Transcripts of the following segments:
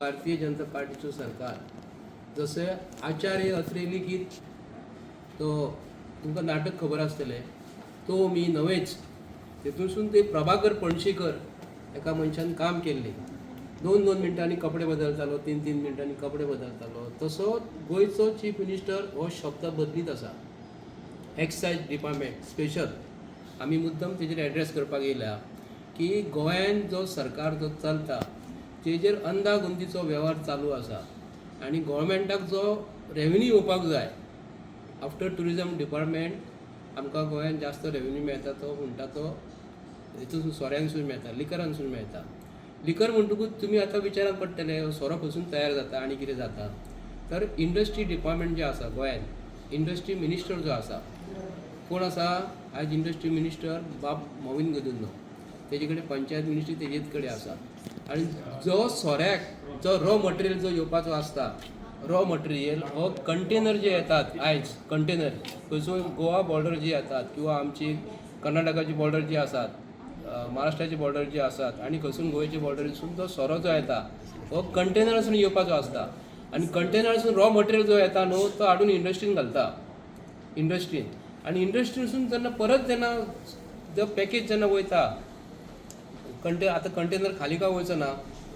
भारतीय जनता पार्टीचं सरकार जसं आचार्य अत्रे लिखीत तो तुमकां नाटक खबर आसतलें तो मी नवेच तेतूनसून ते प्रभाकर पणशीकर एका मनशान काम केल्लें 2-2 मिनटांनी कपडे बदलतालो 3-3 मिनटांनी कपडे बदलतालो तसो गोंयचो चीफ मिनिस्टर हो शब्द बदलीत आसा एक्सायज डिपार्टमेंट स्पेशल आमी मुद्दम तेजेर एड्रेस करपाक येयल्या की गोंयान जो सरकार जो चलता तेजेर अंदागुंदीचो वेव्हार चालू आसा आनी गोवोरमेंटाक जो रेव्हेन्यू येवपाक जाय आफ्टर टुरिजम डिपार्टमेंट आमकां गोंयांत जास्त रेव्हेन्यू मेळटा तो म्हणटा तो हितून सोऱ्यांसून मेळटा लिकरांसून मेळटा लिकर म्हणटकूच तुमी आतां विचारक पडटले सोरो खंयसून तयार जाता आनी कितें जाता तर इंडस्ट्री डिपार्टमेंट जे आसा गोंयांत इंडस्ट्री मिनिस्टर जो आसा कोण आसा आयज इंडस्ट्री मिनिस्टर बाब मोविन गदुल्लो तेजे कडेन पंचायत मिनिस्ट्री तेजेच कडेन आसा आनी जो सोऱ्याक जो रॉ मटेरियल जो येवपाचो आसता रॉ मटेरियल हो कंटेनर जे येतात आयज कंटेनर खंयसून गोवा बॉर्डर जी येतात किंवा आमची कर्नाटकाची बॉर्डर जी आसात महाराष्ट्राची बॉर्डर जी आसात आनी खंयसून गोंयची बॉर्डरीसून जो सोरो जो येता हो कंटेनरासून येवपाचो आसता आनी कंटेनरासून रॉ मटेरियल जो येता न्हू तो हाडून इंडस्ट्रीन घालता इंडस्ट्रीन आनी इंडस्ट्रीसून जेन्ना परत जेन्ना जो पॅकेज जेन्ना वयता आतां कंटेनर खाली काय वयचो ना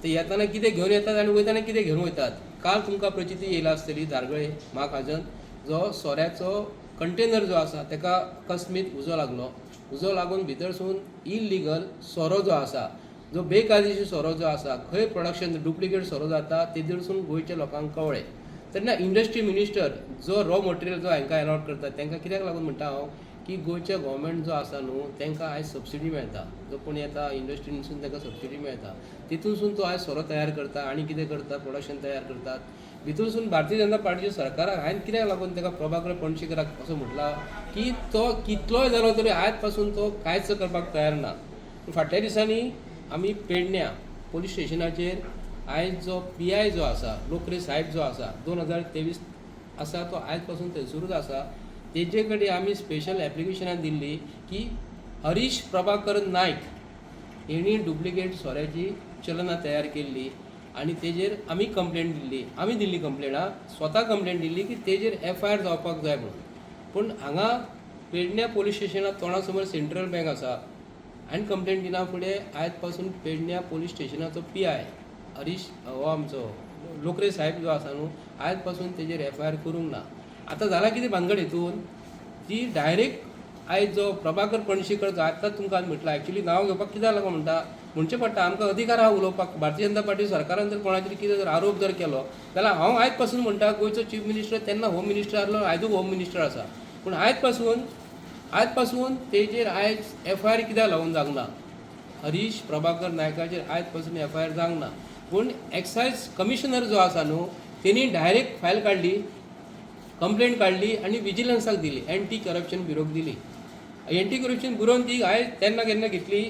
ते येताना कितें घेवन येतात आनी वयताना कितें घेवन वयतात काल तुमकां प्रचिती येयला आसतली धारगळे म्हाकाजन जो सोऱ्याचो कंटेनर जो आसा ताका अकस्मीत उजो लागलो उजो लागून भितरसून इल्लिगल सोरो जो आसा जो बेकायदेशीर सोरो जो आसा खंय प्रोडक्शन डुप्लिकेट सोरो जाता तेजेरसून गोंयच्या लोकांक कळ्ळें तेन्ना इंडस्ट्री मिनिस्टर जो रॉ मटेरियल जो हांकां अलॉट करता तांकां कित्याक लागून म्हणटा हांव की गोंयच्या गोवोरमेंट जो आसा न्हू तांकां आयज सबसिडी मेळटा जो कोण येता इंडस्ट्रीनसून तांकां सबसिडी मेळटा तितूनसून तो आयज सोरो तयार करता आनी कितें करता प्रोडक्शन तयार करतात भितरसून भारतीय जनता पार्टीच्या सरकाराक हांवें कित्याक लागून ताका प्रभाकर पणशीकराक असो म्हटला की तो कितलोय जालो तरी आयज पासून तो कांयच करपाक तयार ना फाटल्या दिसांनी आमी पेडण्यां पोलीस स्टेशनाचेर आयज जो PI जो आसा लोकरे साहेब जो आसा 2023 आसा तो आयज पासून थंयसरूच आसा तेजे कडेन आमी स्पेशल एप्लिकेशनां दिल्ली की हरीश प्रभाकर नायक हेणी डुप्लिकेट सोऱ्याची चलनां तयार केल्ली आनी तेजेर आमी कंप्लेंट दिल्ली आमी दिल्ली कंप्लेंट स्वता कंप्लेंट दिल्ली की तेजेर FIR जावपाक जाय म्हणून पूण हांगा पेडण्यां पोलीस स्टेशना तोंडा समोर सेंट्रल बँक आसा आनी कंप्लेंट दिना फुडें आयज पासून पेडण्यां पोलीस स्टेशनाचो PI हरीश हो आमचो लोकरे साहेब जो आसा न्हू आयज पासून तेजेर FIR करूंक ना आतां जाला कितें भानगड हितून ती डायरेक्ट आयज जो प्रभाकर पणशीकर जो आतां तुमकां म्हटला एक्चुली नांव घेवपाक कित्याक लागून म्हणटा म्हणचें पडटा आमकां अधिकार आहा उलोवपाक भारतीय जनता पार्टी सरकारान जर कोणाचेर कितें जर आरोप जर केलो जाल्यार हांव आयज पासून म्हणटा गोंयचो चीफ मिनिस्टर तेन्ना होम मिनिस्टर आसलो आयजूय होम मिनिस्टर आसा पूण आयज पासून तेजेर आयज FIR कित्याक लागून जावंक ना हरीश प्रभाकर नायकाचेर आयज पासून FIR जावंक ना पूण एक्सायज कमिशनर जो आसा न्हू तेणी डायरेक्ट फायल काडली कंप्लेंट काडली आनी विजिलन्साक दिली एंटी करप्शन ब्युरोक दिली एंटी करप्शन ब्युरोन ती आयज तेन्ना केन्ना घेतली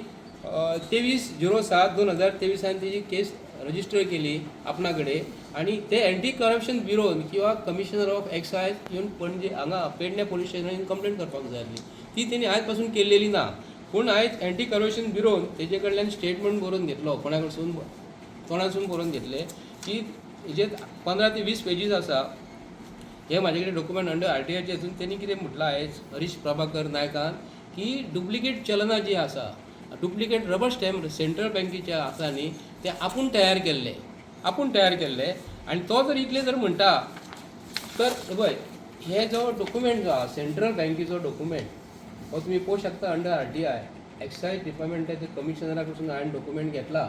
23/07/2023 तेजी केस रजिस्टर केली आपणा कडेन आनी ते एंटी करप्शन ब्युरोन किंवा कमिशनर ऑफ एक्सायज येवन पणजे हांगा पेडण्यां पोलीस स्टेशनान कंप्लेंट करपाक जाय आसली ती तेणी आयज पासून केल्लेली ना पूण आयज एंटी करप्शन ब्युरोन तेजे कडल्यान स्टेटमेंट बरोवन घेतलो कोणा कडसून तोंडासून बरोवन घेतले की हेजे 15 ते 20 पेजीस आसा हे म्हाजे कडेन डॉक्युमेंट अंडर RTIचे हितून तेणी कितें म्हटलां आयज हरीश प्रभाकर नायकान की डुप्लिकेट चलनां जी आसा डुप्लिकेट रबर स्टॅम्प सेंट्रल बँकेचे आसा न्ही ते आपूण तयार केल्ले आनी तो जर इतले जर म्हणटा तर पळय हे जो डॉक्युमेंट जो आहा सेंट्रल बँकेचो डॉक्युमेंट हो तुमी पळोवंक शकता अंडर RTI एक्सायज डिपार्टमेंटाच्या कमिशनरा कडसून हांवें डॉक्युमेंट घेतला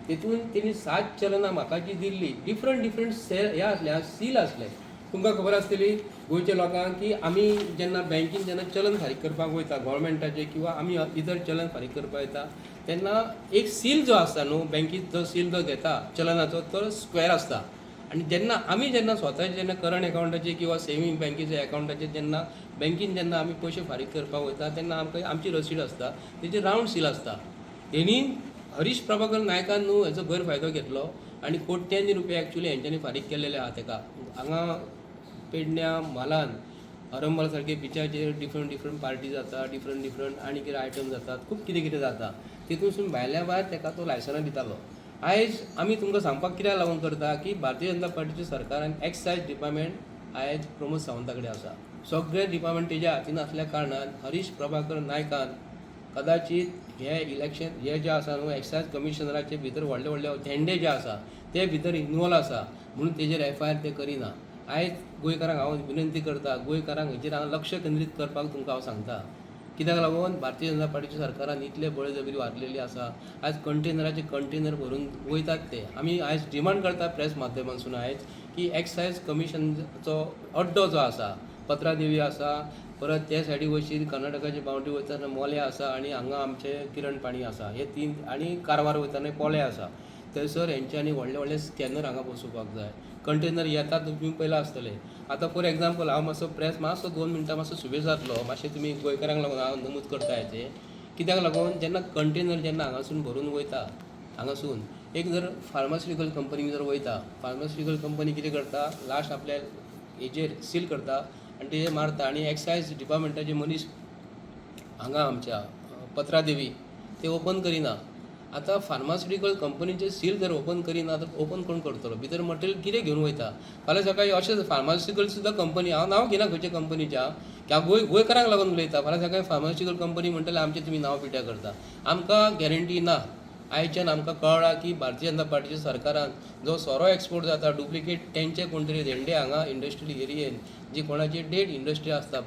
तेतून तेणी 7 चलनां म्हाका जी दिल्ली डिफरंट हे आसले सील आसले तुमकां खबर आसतली गोंयच्या लोकांक की आमी जेन्ना बँकीन जेन्ना चलन फारीक करपाक वयता गोवोरमेंटाचें किंवा आमी इतर चलन फारीक करपाक वयता तेन्ना एक सील जो आसता न्हू बँकीत जो सील जो घेता चलनाचो तो स्क्वेअर आसता आनी जेन्ना स्वताचे जेन्ना करंट एकाउंटाचे किंवा सेविंग बँकेचे एकाउंटाचे जेन्ना बँकीन जेन्ना आमी पयशे फारीक करपाक वयता तेन्ना आमकां आमची रसीद आसता तेजेर रावंड सील आसता हेणी हरीश प्रभाकर नायकान न्हू हेचो गैरफायदो घेतलो आनी कोट्यांनी रुपया एक्चुली हेंच्यांनी फारीक केल्लेले आहा ताका हांगा पेडण्यां म्हालान अरंबल सारखे बिचाचेर डिफरंट पार्टी जाता डिफरंट आनी कितें आयटम जातात खूब कितें जाता तितूनसून भायल्या भायर ताका तो लायसनां दितालो आयज आमी तुमकां सांगपाक कित्याक लागून करता की भारतीय जनता पार्टीच्या सरकारान एक्सायज डिपार्टमेंट आयज प्रमोद सावंता कडेन आसा. सगळे डिपार्टमेंट तेज्या हातीन आसल्या कारणान हरीश प्रभाकर नायकान कदाचित हे इलेक्शन हे जे आसा न्हू एक्सायज कमिशनराचे भितर व्हडले व्हडले धेंडे जे आसा ते भितर इन्वॉल्व आसा म्हणून तेजेर FIR ते करिना. आयज गोंयकारांक हांव विनंती करता, गोंयकारांक हेचेर हांव लक्ष केंद्रीत करपाक तुमकां हांव सांगता. कित्याक लागून भारतीय जनता पार्टीच्या सरकारान इतले बळजबरी वारलेली आसा. आयज कंटेनराचे कंटेनर भरून वयतात ते. आमी आयज डिमांड करता प्रेस माध्यमांतसून आयज की एक्सायज कमिशनचो अड्डो जो आसा, पत्रादेवी आसा, परत ते सायडी वयची कर्नाटकाची बाउंड्री वयताना मोले आसा आनी हांगा आमचे किरण पाणी आसा, हे 3 आनी कारवार वयताना पोले आसा. थंयसर हेंच्यांनी व्हडले व्हडले स्कॅनर हांगा बसोवपाक जाय. कंटेनर येतात तुमी पयला आसतले. आतां फॉर एग्जाम्पल हांव मातसो प्रेस मातसो 2 मिनटां मातसो सुबेज जातलो, मातशें तुमी गोंयकारांक लागून हांव नमूद करता हेचें. कित्याक लागून जेन्ना कंटेनर जेन्ना हांगासून भरून वयता, हांगासून एक जर फार्मास्युटिकल कंपनी जर वयता, फार्मास्युटिकल कंपनी कितें करता, लास्ट आपल्या हेजेर सील करता आनी तेजेर मारता आनी एक्सायज डिपार्टमेंटाचे मनीस हांगा आमच्या पत्रादेवी ते ओपन करिना. आतां फार्मास्युटिकल कंपनीचे सील जर ओपन करिना तर ओपन कोण करतलो? भितर मटेरियल कितें घेवन वयता? फाल्यां सकाळीं अशेंच फार्मास्युटिकल सुद्दां कंपनी, हांव नांव घेना खंयच्या कंपनीच्या, की गोंयकारांक लागून उलयता. फाल्यां सकाळीं फार्मास्युटिकल कंपनी म्हणटले आमचे तुमी नांव पिड्ड्यार करता. आमकां गॅरंटी ना. आयच्यान आमकां कळ्ळां की भारतीय जनता पार्टीच्या सरकारान जो सोरो एक्सपोर्ट जाता डुप्लिकेट तेंचे कोण तरी धेंडे हांगा इंडस्ट्रियल एरियेन जी कोणाची डेड इंडस्ट्री आसता,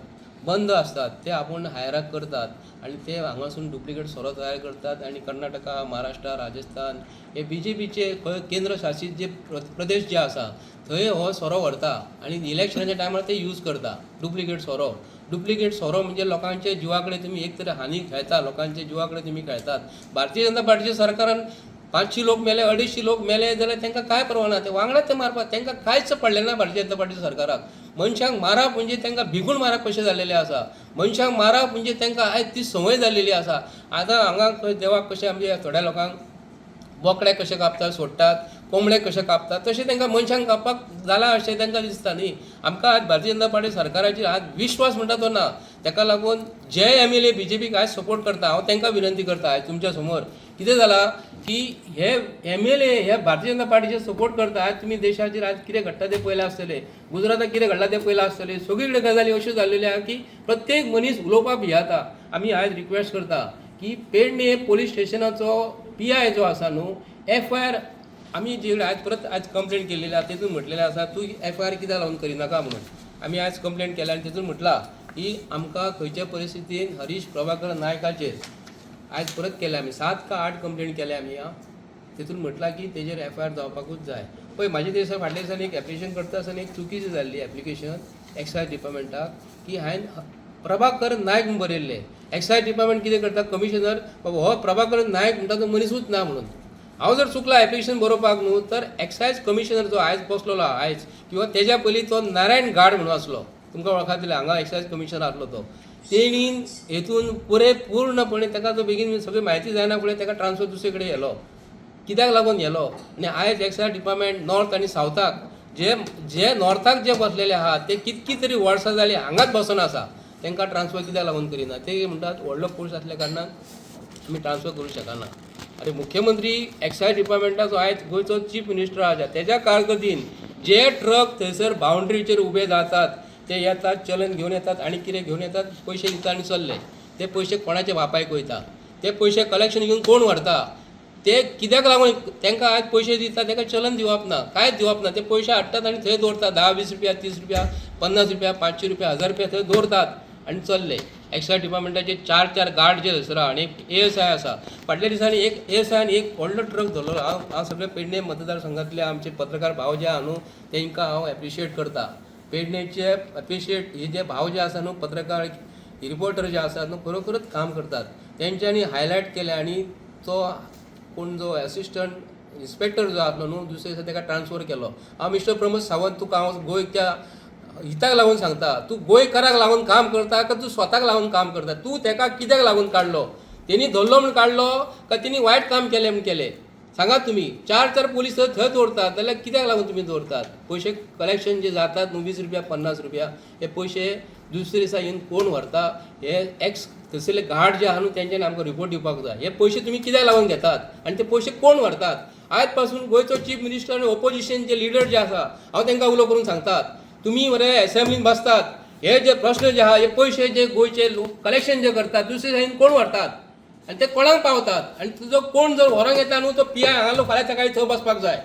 बंद असतात, ते आपूण हायराक करतात आणि ते हांगासून डुप्लिकेट सोरो तयार करतात आणि कर्नाटका, महाराष्ट्र, राजस्थान हे BJPचे केंद्र शासित जे प्रदेश जे आसा थंय हो सोरो व्हरता आणि इलेक्शनाच्या टायमार ते यूज करता डुप्लिकेट सोरो. डुप्लिकेट सोरो म्हणजे लोकांच्या जिवाकडे तुम्ही एक तरी हानी खेळता, लोकांच्या जिवाकडे तुम्ही खेळतात. भारतीय जनता पार्टीच्या सरकारान 500 लोक मेले, 250 लोक मेले जाल्यार तांकां काय परवाना, ते वांगडाच ते मारपाक तांकां कांयच पडलें ना भारतीय जनता पार्टीच्या सरकाराक. मनशांक मारप म्हणजे तांकां भिगूण मारप कशें जाल्लेलें आसा. मनशांक मारप म्हणजे तांकां आयज ती संवय जाल्लेली आसा. आतां हांगा देवाक कशें आमच्या थोड्या लोकांक बोकडे कशे कापतात सोडटात, कोंबडे कशे कापतात, तशें तांकां मनशांक कापपाक जाला अशें तांकां दिसता न्ही. आमकां आज भारतीय जनता पार्टी सरकाराचेर आज विश्वास म्हणटा तो ना. ताका लागून जे MLA BJPक आज सपोर्ट करता, हांव तांकां विनंती करता आज तुमच्या समोर. कितें जालां की हे MLA हे भारतीय जनता पार्टीचे सपोर्ट करता. आज तुमी देशाचेर आज कितें घडटा तें पयलें आसतलें, गुजराताक कितें घडलां तें पयलें आसतलें. सगळीकडे गजाली अश्यो जाल्ल्यो आहा की प्रत्येक मनीस उलोवपाक भियेता. आमी आयज रिक्वेस्ट करता की पेडणे पोलीस स्टेशनाचो PI जो आसा न्हू, FIR आमी जे आज कंप्लेंट केल्ली आसा तेतून म्हटलेलें आसा तूं FIR कित्याक लागून करिनाका म्हणून. आमी आज कंप्लेंट केल्या आनी तेतून म्हटलां की आमकां खंयच्या परिस्थितीन हरीश प्रभाकर नायकाचेर आज परत केल्या आमी 7 का 8 कंप्लेंट केल्या आमी. तेतून म्हटलां की तेजेर FIR जावपाकूच जाय. पळय म्हाजे दिसा फाटल्या दिसांनी एक एप्लिकेशन करता आसतना एक चुकीची जाल्ली एप्लिकेशन एक्सायज डिपार्टमेंटाक की हांवें प्रभाकर नायक म्हणून बरयल्लें. एक्सायज डिपार्टमेंट कितें करता, कमिशनर बाबा हो प्रभाकर नायक म्हणटा तो मनीसूच ना म्हणून. हांव जर चुकला एप्लिकेशन बरोवपाक न्हू तर एक्सायज कमिशनर जो आयज बसलेलो आयज किंवा तेज्या पयलीं तो नारायण गाड म्हणून आसलो, तुमकां वळखातले, हांगा एक्सायज कमिशनर आसलो तो. तेणीन हेतून पूर्णपणे ताका जो बेगीन सगळी म्हायती जायना फुडें ताका ट्रान्सफर दुसरे कडेन येलो. कित्याक लागून येलो आनी आयज एक्सायज डिपार्टमेंट नॉर्थ आनी सावथाक जे नॉर्थाक जे बसलेले आहा ते कितकी तरी वर्सां जालीं हांगाच बसून आसा. तांकां ट्रान्सफर कित्याक लागून करिना? ते म्हणटात व्हडलो फोर्स आसल्या कारणान आमी ट्रान्सफर करूंक शकना. अरे मुख्यमंत्री एक्सायज डिपार्टमेंटाचो आयज गोंयचो चीफ मिनिस्टर आसा, तेज्या कारकिर्दीन जे ट्रक थंयसर बाउंड्रीचेर उबे जातात, ते येतात, चलन घेवन येतात आनी कितें घेवन येतात, पयशे दिता आनी चल्ले. ते पयशे कोणाच्या बापायक वयता? ते पयशे कलेक्शन घेवन कोण व्हरता? ते कित्याक लागून तांकां आज पयशे दिता ताका चलन दिवप ना, कांयच दिवप ना. ते पयशे हाडटात आनी थंय दवरतात. 10-20 रुपया, 30 रुपया, 50 रुपया, 500 रुपया, 1000 रुपया थंय दवरतात आनी चल्ले. एक्सायज डिपार्टमेंटाचे 4 गार्ड जे थंयसर आनी एक ASI आसा. फाटल्या दिसांनी एक ASI आनी एक व्हडलो ट्रक धरलो. हांव सगळे पेडणे मतदारसंघातले आमचे पत्रकार भाव जे आहा न्हू तांकां हांव एप्रिशिएट करता. पेडणेचे एप्रिशिएट हे जे भाव जे आसा न्हू, पत्रकार रिपोर्टर जे आसात न्हू, खरोखरच काम करतात. तेंच्यांनी हायलायट केले आनी तो कोण जो असिस्टंट इन्स्पेक्टर जो आसलो न्हू दुसरे दिसा ताका ट्रान्सफर केलो. हांव मिस्टर प्रमोद सावंत तुका हांव गोंयच्या हिताक लागून सांगता, तूं गोंयकाराक लागून काम करता काय तूं स्वताक लागून काम करता? तूं ताका कित्याक लागून काडलो? तेणी धरलो म्हूण काडलो काय तेणी वायट काम केलें म्हूण केलें? सांगात तुमी. 4 पुलीस थंय दवरतात जाल्यार कित्याक लागून तुमी दवरतात? पयशे कलेक्शन जे जातात न्हू 20 रुपया, 50 रुपया, हे पयशे दुसरे दिसा येवन कोण व्हरता हे एक्स थंयसरले गार्ड जे आहा न्हू तेंच्यानी आमकां रिपोर्ट दिवपाक जाय. हे पयशे तुमी कित्याक लागून घेतात आनी ते पयशे कोण व्हरतात. आयज पासून गोंयचो चीफ मिनिस्टर आनी ओपोजिशनचे लिडर जे आसा हांव तांकां उलो करून सांगतात, तुमी मरे असेंब्लीन बसतात, हे जे प्रश्न जे आहा हे पयशे जे गोंयचे कलेक्शन जे करतात दुसरे सायडीन कोण व्हरतात आनी ते कोणाक पावतात. आनी तुजो कोण जर व्हरोंक येता न्हू तो पी आय हांगालो फाल्यां सकाळी थंय बसपाक जाय,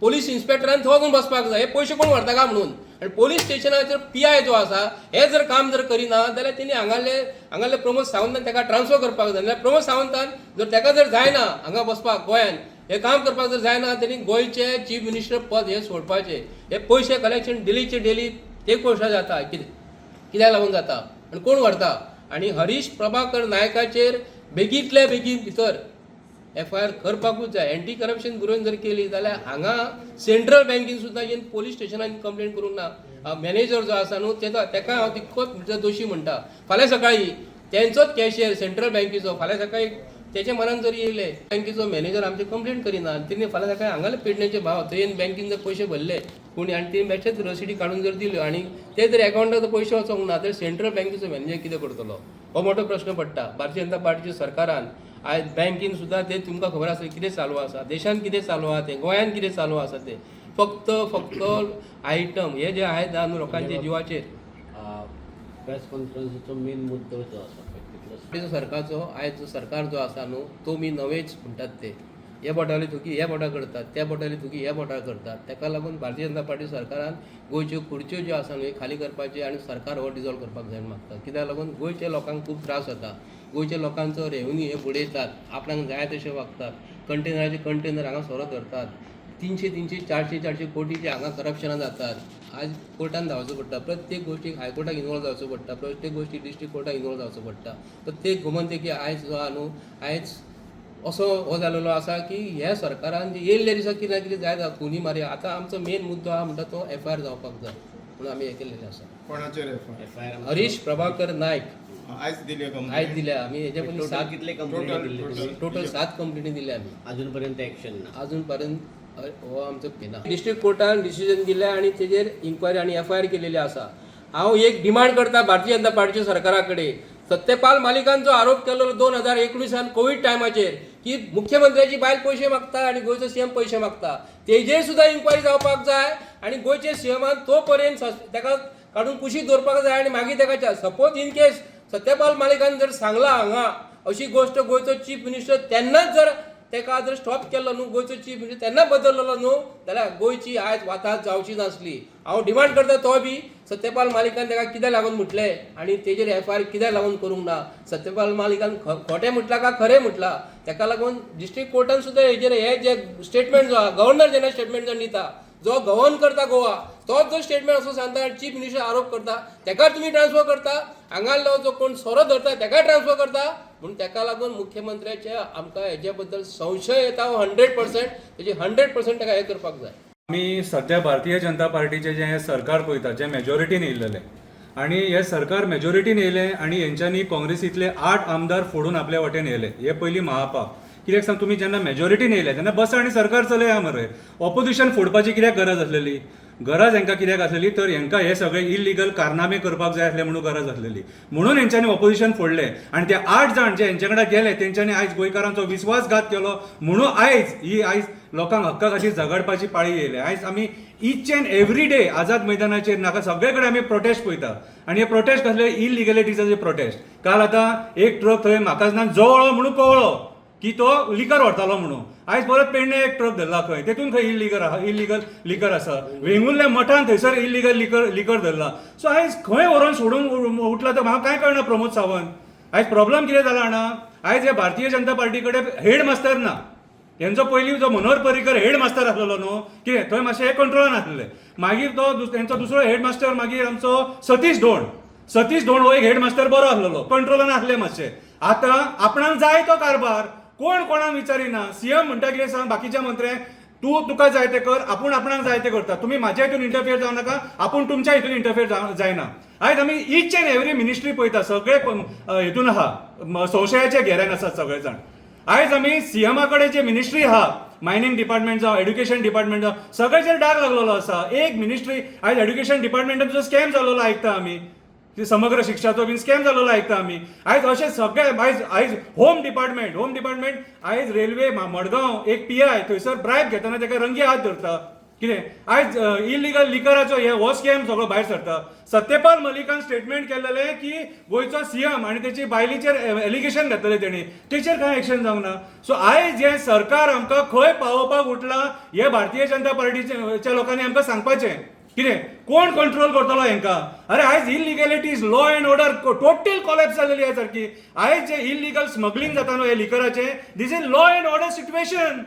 पोलीस इन्स्पेक्टरान थंय वचून बसपाक जाय. हे पयशे कोण व्हरता काय म्हणून. आनी पोलीस स्टेशनाचेर पी आय जो आसा हे जर काम जर करिना जाल्यार तेणी हांगाले प्रमोद सावंतान ताका ट्रान्सफर करपाक जाय. नाल्यार प्रमोद सावंतान जर ताका जर जायना हांगा बसपाक गोंयान हे काम करपाक जर जायना तेणी गोंयचे चीफ मिनिस्टर पद हे सोडपाचें. हे पयशे कलेक्शन डेलीचे डेली ते पयशे जाता कित्याक लागून जाता आनी कोण व्हरता. आनी हरीश प्रभाकर नायकाचेर बेगींतल्या बेगीन भितर FIR करपाकूच जाय. एंटी करप्शन ब्युरोन जर केली जाल्यार हांगा सेंट्रल बँकेन सुद्दां येवन पोलीस स्टेशनान कंप्लेंट करूंक ना. मॅनेजर जो आसा न्हू ताका हांव तितकोच दोशी म्हणटा. फाल्यां सकाळी तेंचोच कॅशियर सेंट्रल बँकेचो फाल्यां सकाळी तेच्या मनान जर येयले बँकेचो मॅनेजर आमचे कंप्लेंट करिना आनी तेणी फाल्यां सकाळी हांगाले पेडण्याचे भाव थंय बँकेन जर पयशे भरले कोणी आनी ते बेश्टेच रसिडी काडून जर दिल्यो आनी ते जर अकावंटाक जर पयशे वचोंक ना तर सेंट्रल बँकेचो मॅनेजर कितें करतलो हो मोठो प्रश्न पडटा. भारतीय जनता पार्टीच्या सरकारान आयज बँकेन सुद्दां ते तुमकां खबर आसा कितें चालू आसा, देशान कितें चालू आसा तें, गोंयान कितें चालू आसा तें, फक्त आयटम हे जे आहेत न्हू लोकांच्या जिवाचेर. प्रेस कॉन्फरन्सीचो मेन मुद्दो जो आसा सरकारचो आयज सरकार जो आसा न्हू तो मी नवेच म्हणटात ते ह्या बोटावली थुकी ह्या बोटा करतात, त्या बोटावली थुकी ह्या बोटार करतात. ताका लागून भारतीय जनता पार्टी सरकारान गोंयच्यो खुर्च्यो ज्यो आसा न्हू खाली करपाचे आनी सरकार हो डिजॉल्व करपाक जाय मागता. कित्याक लागून गोंयच्या लोकांक खूब त्रास जाता. गोंयच्या लोकांचो रेव्हन्यू हे बुडयतात, आपणाक जाय तशें वागतात, कंटेनराचे कंटेनर हांगा सोरो धरतात, 300 400 कोटीचे हांगा करप्शनां जातात. आज कोर्टान धांवचो पडटा, प्रत्येक गोष्टीक हायकोर्टाक इनवॉल्व जावचो पडटा, प्रत्येक गोष्टी डिस्ट्रिक्ट कोर्टाक इनवॉल्व जावचो पडटा. प्रत्येक गोमंतकी आयज जो आहा न्हू आयज असो हो जालेलो आसा की ह्या सरकारान जे येयल्ल्या दिसा कितें ना कितें जाय खुनी मारया. आतां आमचो मेन मुद्दो आहा म्हणटा तो FIR जावपाक जाय म्हणून आमी हे केल्लेले आसा. कोणाचेर FIR? हरीश प्रभाकर नायक आयज दिल्या आमी हेच्या पयलीं 7 कितले कंपनी दिल्ले टोटल 7 कंप्लेनी दिल्या आमी. अजून पर्यंत एक्शन ना. अजून पर्यंत हो आमचो घेना. डिस्ट्रिक्ट कोर्टान डिसिजन दिलें आनी तेजेर इन्क्वायरी आनी FIR केलेली आसा. हांव एक डिमांड करता भारतीय जनता पार्टीच्या सरकारा कडेन. सत्यपाल मालिकान जो आरोप केलो 2019 कोविड टायमाचेर की मुख्यमंत्र्याची बायल पयशे मागता आनी गोंयचो CM पयशे मागता, तेजेर सुद्दां इन्क्वायरी जावपाक जाय आनी गोंयचे CMान तो पर्यंत ताका काडून कुशीक दवरपाक जाय. आनी मागीर ताका सपोज इन केस सत्यपाल मालिकान जर सांगला हांगा अशी गोष्ट गोंयचो चीफ मिनिस्टर तेन्नाच जर ताका जर स्टॉप केलो न्हू गोंयचो चीफ मिनिस्टर तेन्ना बदललो न्हू जाल्यार गोंयची आयज वाताहत जावची नासली. हांव डिमांड करता तो बी सत्यपाल मालिकान ताका कित्याक लागून म्हटलें आनी तेजेर FIR कित्याक लागून करूंक ना. सत्यपाल मालिकान खोटें म्हटलां काय खरें म्हटलां ताका लागून डिस्ट्रिक्ट कोर्टान सुद्दां हेजेर हे जे स्टेटमेंट जो आहा गव्हर्नर जनरल स्टेटमेंट जो दिता जो गव्हर्न करता गोवा तोच जो स्टेटमेंट असो सांगता आनी चीफ मिनिस्टर आरोप करता ताका तुमी ट्रान्सफर करता, हांगालो जो कोण सोरो धरता ताका ट्रान्सफर करता. म्हणून ताका लागून मुख्यमंत्र्याचे आमकां हेजे बद्दल संशय येता 100% तेजे 100% ताका हे करपाक जाय. आमी सध्या भारतीय जनता पार्टीचे जे सरकार पळयता जे मेजॉरिटीन येयल्लें आनी हे सरकार मेजॉरिटीन येयलें आनी हेंच्यांनी काँग्रेसींतले 8 आमदार फोडून आपल्या वाटेन येयले. हे पयलीं महापाप. कित्याक सांग तुमी जेन्ना मेजॉरिटीन येयले तेन्ना बसा आनी सरकार चलया मरे. ऑपोजिशन फोडपाची कित्याक गरज आसलेली? गरज हांकां कित्याक आसलेली तर हांकां हे सगळे इलिगल कारनामे करपाक जाय आसले म्हणून गरज आसलेली. म्हणून हेंच्यांनी ऑपोजिशन फोडलें आनी ते 8 जाण जे हेंचे कडेन गेले तेंच्यांनी आयज गोंयकारांचो विस्वासघात केलो म्हणून आयज लोकांक हक्का खातीर झगडपाची पाळी येयली. आयज आमी each end every day Azad मैदानाचेर नाका सगळे कडेन आमी प्रोटेस्ट पळयता आनी हे प्रोटेस्ट कसले इलिगॅलिटीजाचे प्रोटेस्ट. काल आतां एक ट्रक थंय म्हाकाजनान जवळो म्हणून कळ्ळो की तो लिकर व्हरतालो म्हणून. आयज परत पेडणे एक ट्रक धरला खंय तेतून खंय इलिगल लिकर आसा. वेंगुर्ल्या मठान थंयसर इलिगल लिकर धरला. सो आयज खंय व्हरोन सोडून उठला तर म्हाका कांय कळना प्रमोद सावंत. आयज प्रॉब्लेम कितें जाला जाणा आयज हे भारतीय जनता पार्टी कडेन हेड मास्टर ना. हेंचो पयलीं जो मनोहर पर्रीकर हेड मास्टर आसलेलो न्हू कितें थंय मातशें हे कंट्रोलान आसलेले. मागीर तो तेंचो दुसरो हेड मास्टर मागीर आमचो सतीश ढोण हो एक हेड मास्टर बरो आसलेलो कंट्रोलान आसले मातशें. आतां आपणाक जाय तो कारभार कोण कोणाक विचारिना. CM म्हणटा कितें सांग बाकीच्या मंत्र्यांक तुका जाय ते कर, आपूण आपणाक जाय ते करता. तुमी म्हाज्या हितून इंटरफियर जावं नाका, आपूण तुमच्या हितून इंटरफियर जायना. आयज आमी ईच एंड एवरी मिनिस्ट्री पळयता सगळे हितून आहा संशयाचे घेऱ्यान आसात सगळे जाण. आयज आमी CMा कडेन जे मिनिस्ट्री आहा मायनिंग डिपार्टमेंट जावं एड्युकेशन डिपार्टमेंट जावं सगळ्याचेर डाग लागलेलो आसा. एक मिनिस्ट्री आयज एड्युकेशन डिपार्टमेंटाचो स्कॅम जाल्लो आयकता आमी. की समग्र शिक्षाचो बीन स्कॅम जाल्लो आयकता आमी. आयज अशें सगळे आयज होम डिपार्टमेंट आयज रेल्वे मडगांव एक PI थंयसर ब्रायब घेतना ताका रंगी हात धरता. कितें आयज इलिगल लिकराचो हो स्कॅम सगळो भायर सरता. सत्यपाल मलिकान स्टेटमेंट केलेलें की गोंयचो CM आनी तेची बायलीचेर एलिगेशन घातलेलें तेणी, तेचेर कांय एक्शन जावंक ना. सो आयज हें सरकार आमकां खंय पावोवपाक उठला हे भारतीय जनता पार्टीच्या लोकांनी आमकां सांगपाचें. कितें कोण कंट्रोल करतलो हेंकां? अरे आयज illegalities law and order total collapse जालेली आहे सारकी. आयज जे इलिगल स्मगलिंग जाता न्हू हे लिकराचें, this is law and order situation.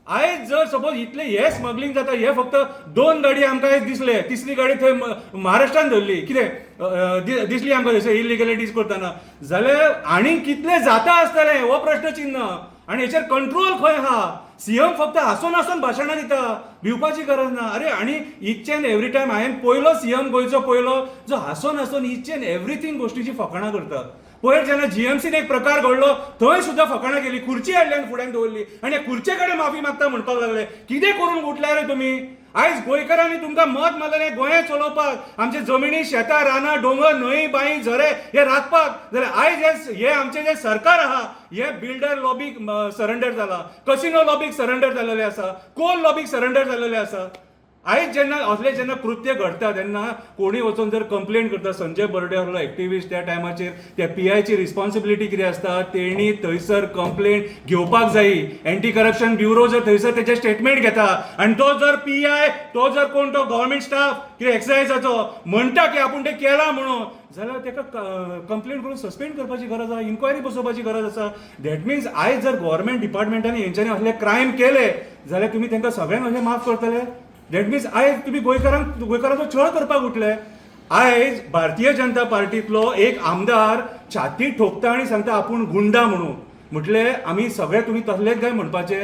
आयज जर सपोज इतले हे स्मगलिंग जाता, हे फक्त 2 गाडी आमकां आयज दिसले, तिसरी गाडी थंय महाराष्ट्रान धरली. कितें दिसली आमकां थंयसर इलिगॅलिटीज करतना, जाल्यार आनी कितले जाता आसतले हो प्रश्न चिन्ह. आनी हेचेर कंट्रोल खंय आहा? CM फक्त हांसून भाशणां दिता, भिवपाची गरज ना. अरे आनी इच अँड एवरी टायम हांवें पयलो CM गोंयचो पयलो जो हांसून इच अँड एवरीथींग गोश्टीची फकाणां करता. पयर जेन्ना GMCन एक प्रकार घडलो थंय सुद्दां फकाणां केली, खुर्ची हाडली आनी फुड्यान दवरली आनी खुर्चे कडेन माफी मागता म्हणपाक लागले. कितें करून उठल्या रे तुमी? आयज गोंयकारांनी तुमकां मत मारलेलें गोंय चलोवपाक, आमचे जमिनी शेतां रानां डोंगर न्हंय बांय झरे हे राखपाक, जाल्यार आयज हे आमचें जें सरकार आहा हे बिल्डर लॉबीक सरेंडर जाला, कसिनो लॉबीक सरेंडर जालेले आसा, कोल लॉबीक सरेंडर जालेले आसा. आयज जेन्ना कृत्य घडटा तेन्ना कोणी वचून जर कंप्लेंट करता, संजय बर्डे असलो एक्टिविस्ट त्या टायमाचेर, त्या PIची रिस्पॉन्सिबिलिटी कितें आसता, तेणी थंयसर कंप्लेंट घेवपाक जायी. एंटी करप्शन ब्युरो जर थंयसर तेचे स्टेटमेंट घेता आनी तो जर PI तो जर कोण तो गव्हर्मेंट स्टाफ कितें एक्सायजाचो म्हणटा की आपूण तें केलां म्हणून, जाल्यार ताका कंप्लेंट करून सस्पेंड करपाची गरज आसा, इन्क्वायरी बसोवपाची गरज आसा. दॅट मिन्स आयज जर गव्हर्मेंट डिपार्टमेंटांनी हेंच्यांनी असले क्रायम केले जाल्यार तुमी तांकां सगळ्यांक अशें माफ करतले? दॅट मिन्स आयज तुमी गोंयकारांचो छळ करपाक उठले. आयज भारतीय जनता पार्टींतलो एक आमदार छाती ठोकता आनी सांगता आपूण गुंडा म्हणून. म्हटले आमी सगळे तुमी तसलेच काय म्हणपाचे?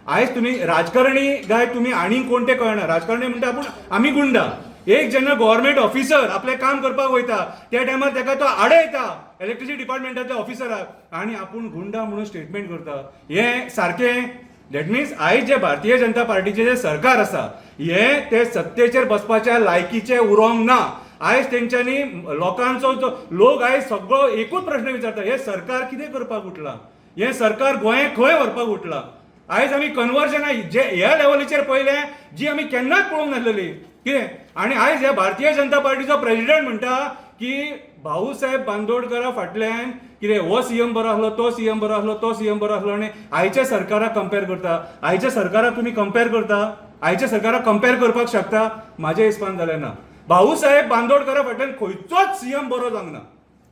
आयज तुमी राजकारणी काय तुमी आनीक कोण ते कळना. राजकारणी म्हणटा आपूण आमी गुंडा. एक जेन्ना गव्हर्मेंट ऑफिसर आपलें काम करपाक वयता त्या टायमार ताका तो आडयता इलेक्ट्रिसिटी डिपार्टमेंटाच्या ऑफिसराक आनी आपूण गुंडा म्हणून स्टेटमेंट करता. हें सारकें? दॅट मिन्स आयज जे भारतीय जनता पार्टीचे जे सरकार आसा हे ते सत्तेचेर बसपाच्या लायकीचे उरोंक ना. आयज तेंच्यांनी लोकांचो लोक आयज सगळो एकूच प्रश्न विचारता, हे सरकार कितें करपाक उठला? हे सरकार गोंय खंय व्हरपाक उठला? आयज आमी कन्वर्जन जे ह्या लेवलीचेर पयलें जी आमी केन्नाच पळोवंक नासलेली. कितें आनी आयज ह्या भारतीय जनता पार्टीचो प्रेसिडेंट म्हणटा की भाऊसाहेब बांदोडकरा फाटल्यान कितें हो CM बरो आसलो, तो CM बरो आसलो, तो CM बरो आसलो आनी आयच्या सरकाराक कंपेर करता. आयच्या सरकाराक तुमी कंपेर करता? आयच्या सरकाराक कंपेर करपाक शकता? म्हाज्या हिसपान जाल्यार ना. भाऊसाहेब बांदोडकरा फाटल्यान खंयचोच CM बरो जावंक ना.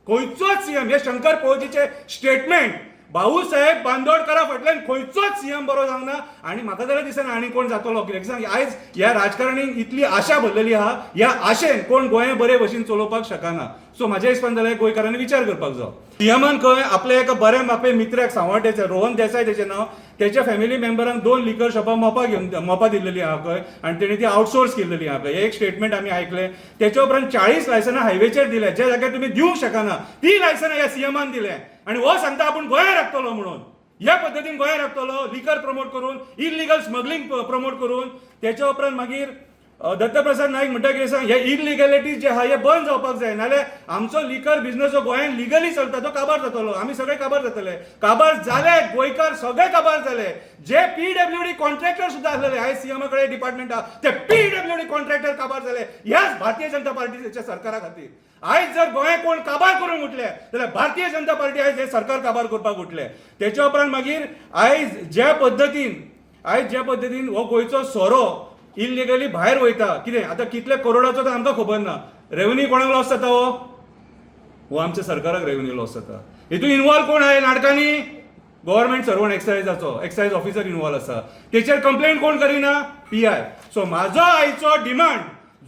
खंयचोच CM, हे शंकर पळोवचीचे स्टेटमेंट, भाऊसाहेब बांदोडकरा फाटल्यान खंयचोच CM बरो जावंक ना. आनी म्हाका जाल्यार दिसना आनी कोण जातलो. कित्याक सांग आयज ह्या राजकारण्यांक इतली आशा भरलेली आहा, ह्या आशेन कोण गोंय बरे भशेन चलोवपाक शकना. सो म्हाज्या हिसपान जाल्यार गोंयकारांनी विचार करपाक जाय. CMन खंय आपल्या एका बऱ्या बापे मित्राक सांवाट्याचे रोहन देसाय तेचें नांव, तेच्या फॅमिली मेंबरांक 2 लिकर शॉपां मोपा दिल्लेली आहा खंय आनी तेणी ती आउटसोर्स केल्लेली आहा खंय. एक स्टेटमेंट आमी आयकलें. तेच्या उपरांत 40 लायसनां हायवेचेर दिले ज्या जाग्यार तुमी दिवंक शकना, ती लायसनां ह्या CMन दिले आनी हो सांगता आपूण गोंयांत राखतलो म्हणून. ह्या पद्दतीन गोंयांत राखतलो, लिकर प्रमोट करून, इलिगल स्मगलिंग प्रमोट करून. तेच्या उपरांत मागीर दत्तप्रसाद नाईक म्हणटा कितें सांग, हे इलिगॅलिटीज जे आहा हे बंद जावपाक जाय, नाल्यार आमचो लिकर बिझनस जो गोंयांत लिगली चलता तो काबार जातलो, आमी सगळे काबार जातले. काबार जाले, गोंयकार सगळे काबार जाले. जे PWD कॉन्ट्रॅक्टर सुद्दां आसलेले आयज CM कडेन डिपार्टमेंट आहा ते PWD कॉन्ट्रॅक्टर काबार जाले ह्याच भारतीय जनता पार्टीच्या सरकारा खातीर. आयज जर गोंय कोण काबार करून उठले जाल्यार भारतीय जनता पार्टी आयज हे सरकार काबार करपाक उठले. तेच्या उपरांत मागीर आयज ज्या पद्दतीन हो गोंयचो सोरो इलिगली भायर वयता, कितें आतां कितले करोडाचो तो आमकां खबर ना. रेव्हन्यू कोणाक लॉस जाता? हो आमच्या सरकाराक रेव्हन्यू लॉस जाता. हितून इन्वॉल्व कोण आहे नाटकांनी? Government servant excise officer involve आसा. तेचेर कंप्लेंट कोण करिना? PI. सो म्हाजो आयचो डिमांड,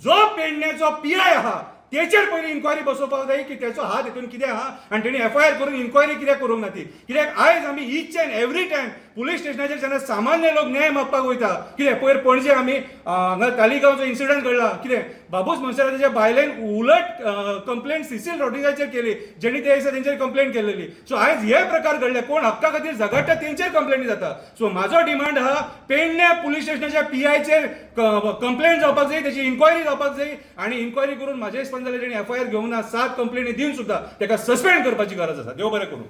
जो पेडण्याचो PI आहा तेचेर पयलीं इन्क्वायरी बसोवपाक जाय की तेचो हात हितून कितें आहा आनी तेणी FIR करून इन्क्वायरी कित्याक करूंक ना ती. कित्याक आयज आमी each and every time police स्टेशनाचेर जेन्ना सामान्य लोक न्याय मागपाक वयता, कितें पयर पणजे आमी हांगा तालिगांवचो इन्सिडंट घडला, कितें बाबूस मनसराच्या बायलेन उलट कंप्लेंट सिसील रॉड्रिगाचेर केली, जेणी ते दिसा तेंचेर कंप्लेंट केलेली. सो आयज हे प्रकार घडले, कोण हक्का खातीर झगडटा तेंचेर कंप्लेंटी जाता. सो म्हाजो डिमांड आहा, पेडण्या पुलीस स्टेशनाच्या PIचेर कंप्लेंट जावपाक जाय, त्याची इन्क्वायरी जावपाक जाय, आणि इन्क्वायरी करून म्हाजे हिसपान जाल्यार जेणी FIR घेवंक ना, 7 कंप्लेंटी दिवन सुद्धा ताका सस्पेंड करपाची गरज आसा. देव बरें करूं.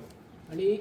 आणि